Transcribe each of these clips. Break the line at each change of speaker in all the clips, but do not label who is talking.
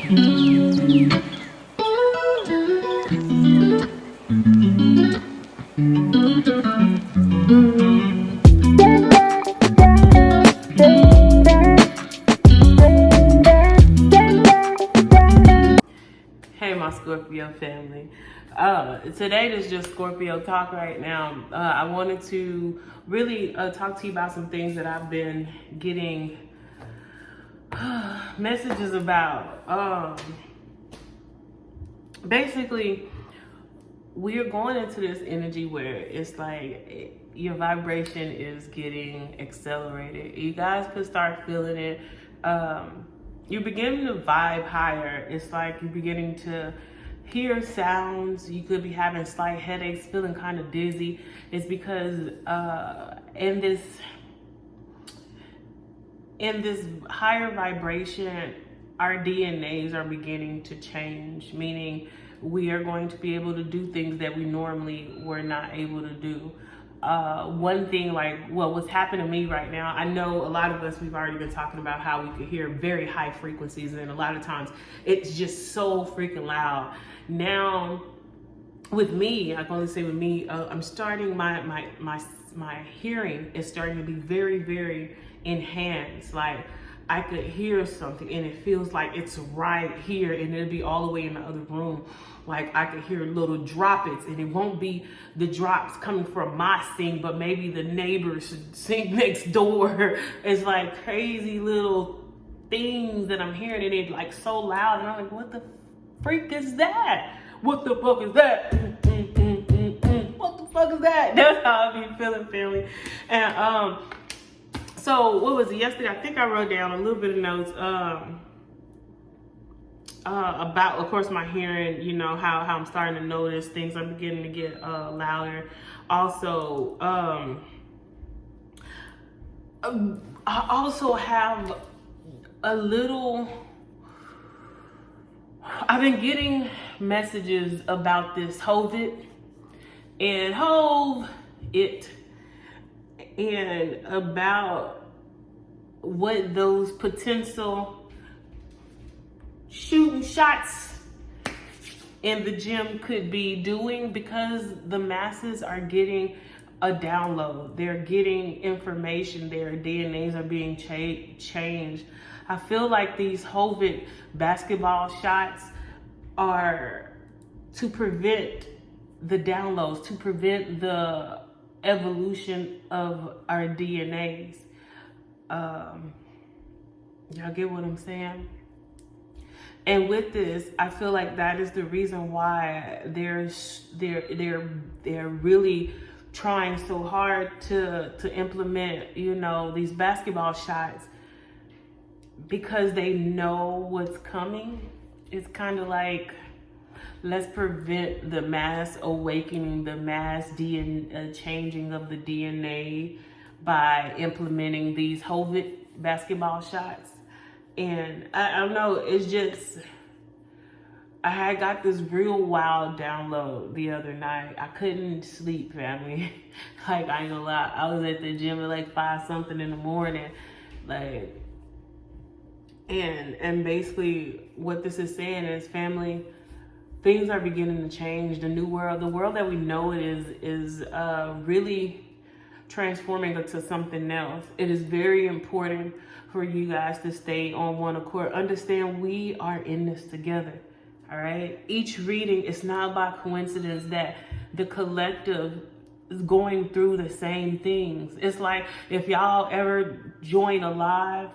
Hey, my Scorpio family. Today is just Scorpio talk right now. I wanted to really talk to you about some things that I've been getting messages about. Basically, we are going into this energy where it's like your vibration is getting accelerated. You guys could start feeling it. You're beginning to vibe higher. It's like you're beginning to hear sounds. You could be having slight headaches, feeling kind of dizzy. It's because in this higher vibration, our DNAs are beginning to change, meaning we are going to be able to do things that we normally were not able to do. One thing, like what's happening to me right now, I know a lot of us, we've already been talking about how we could hear very high frequencies, and a lot of times it's just so freaking loud. Now, with me, I can only say with me, I'm starting my hearing is starting to be very, very enhanced. Like I could hear something and it feels like it's right here, and it'll be all the way in the other room. Like I could hear little droplets, and it won't be the drops coming from my sink, but maybe the neighbor's sink next door. It's like crazy little things that I'm hearing, and it's like so loud, and I'm like, what the freak is that? What the fuck is that? What the fuck is that? That's how I be feeling, family. And so what was it yesterday? I think I wrote down a little bit of notes about, of course, my hearing. You know how I'm starting to notice things are beginning to get louder. Also, I also have a little. I've been getting messages about this Hove it and about what those potential shooting shots in the gym could be doing, because the masses are getting a download. They're getting information. Their DNAs are being changed. I feel like these Hovid basketball shots are to prevent the downloads, to prevent the evolution of our DNAs. Y'all get what I'm saying? And with this, I feel like that is the reason why they're really trying so hard to implement, you know, these basketball shots, because they know what's coming. It's kind of like, let's prevent the mass awakening, the mass changing of the DNA by implementing these Hovid basketball shots. And I don't know, it's just, I had got this real wild download the other night. I couldn't sleep, family. Like, I ain't gonna lie, I was at the gym at like 5 something in the morning. Like, and basically what this is saying is, family, things are beginning to change. The new world, the world that we know it is really transforming into something else. It is very important for you guys to stay on one accord. Understand we are in this together, all right? Each reading, it's not by coincidence that the collective is going through the same things. It's like if y'all ever join a live,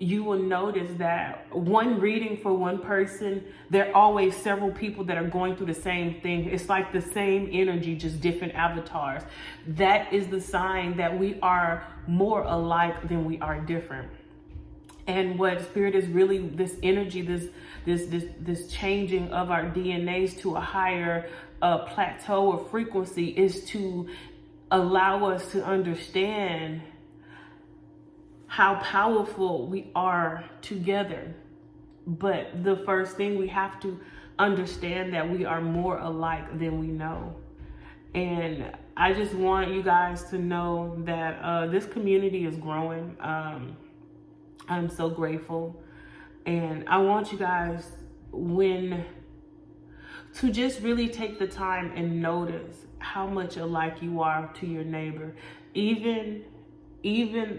you will notice that one reading for one person, there are always several people that are going through the same thing. It's like the same energy, just different avatars. That is the sign that we are more alike than we are different. And what spirit is really, this energy, this changing of our DNAs to a higher plateau or frequency, is to allow us to understand how powerful we are together. But the first thing, we have to understand that we are more alike than we know. And I just want you guys to know that this community is growing. I'm so grateful. And I want you guys to just really take the time and notice how much alike you are to your neighbor. Even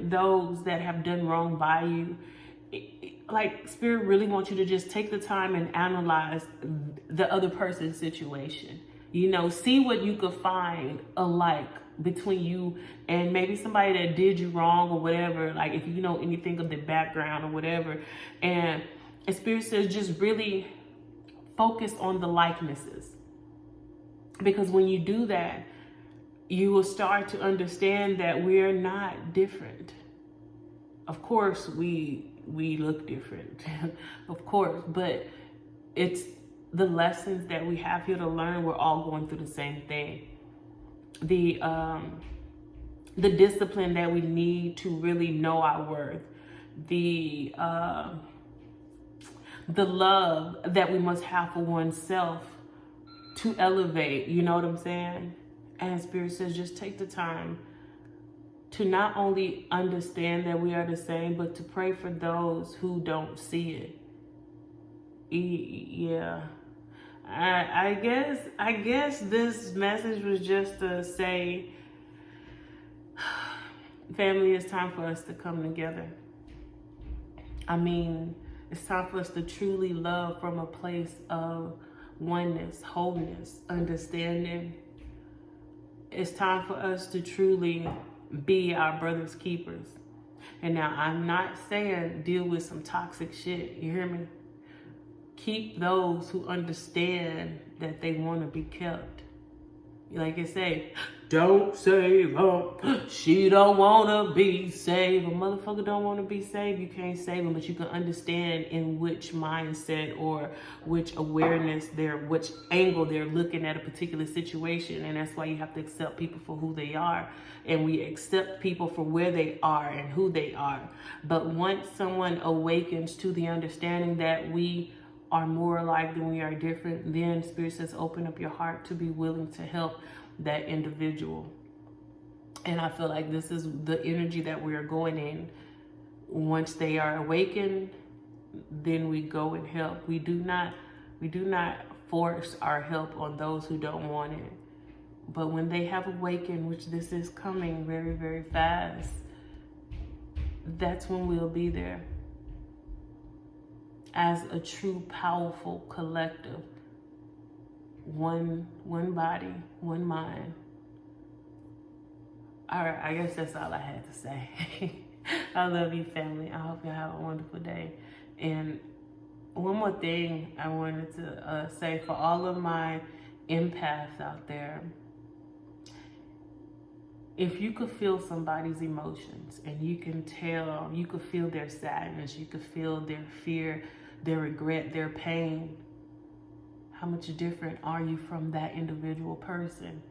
those that have done wrong by you, like Spirit really wants you to just take the time and analyze the other person's situation. You know, see what you could find alike between you and maybe somebody that did you wrong or whatever. Like if you know anything of the background or whatever. And Spirit says just really focus on the likenesses. Because when you do that, you will start to understand that we're not different. Of course, we look different, of course, but it's the lessons that we have here to learn. We're all going through the same thing. The discipline that we need to really know our worth, the love that we must have for oneself to elevate, you know what I'm saying? And Spirit says just take the time to not only understand that we are the same, but to pray for those who don't see it. Yeah. I guess this message was just to say, family, it's time for us to come together. I mean, it's time for us to truly love from a place of oneness, wholeness, understanding. It's time for us to truly be our brother's keepers. And now I'm not saying deal with some toxic shit, you hear me? Keep those who understand that they want to be kept. Like I say, don't save her. She don't want to be saved. A motherfucker don't want to be saved. You can't save them, but you can understand in which mindset or which awareness which angle they're looking at a particular situation. And that's why you have to accept people for who they are. And we accept people for where they are and who they are. But once someone awakens to the understanding that we are more alike than we are different, then Spirit says open up your heart to be willing to help that individual. And I feel like this is the energy that we are going in. Once they are awakened, then we go and help. We do not force our help on those who don't want it. But when they have awakened, which this is coming very, very fast, that's when we'll be there as a true, powerful collective. One body, one mind. All right, I guess that's all I had to say. I love you, family. I hope you have a wonderful day. And one more thing I wanted to say for all of my empaths out there. If you could feel somebody's emotions and you can tell, you could feel their sadness, you could feel their fear, their regret, their pain, how much different are you from that individual person?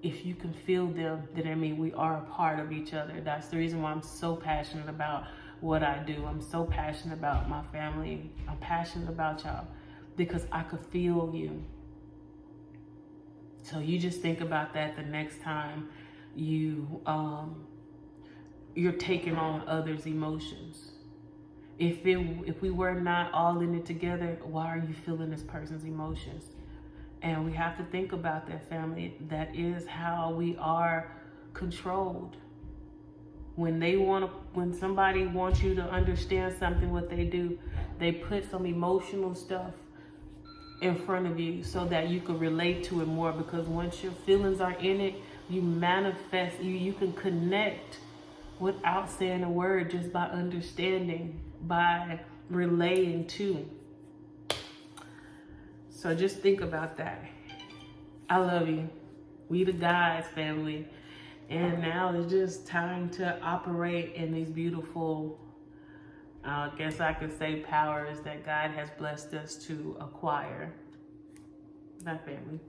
If you can feel them, then I mean we are a part of each other. That's the reason why I'm so passionate about what I do. I'm so passionate about my family. I'm passionate about y'all because I could feel you. So you just think about that the next time you're taking on others' emotions. If we were not all in it together, why are you feeling this person's emotions? And we have to think about that, family. That is how we are controlled. When somebody wants you to understand something, what they do, they put some emotional stuff in front of you so that you can relate to it more, because once your feelings are in it, you manifest, you can connect without saying a word, just by understanding, by relating to. So just think about that. I love you. We the guys, family. And now it's just time to operate in these beautiful, I guess I could say, powers that God has blessed us to acquire. Bye, family.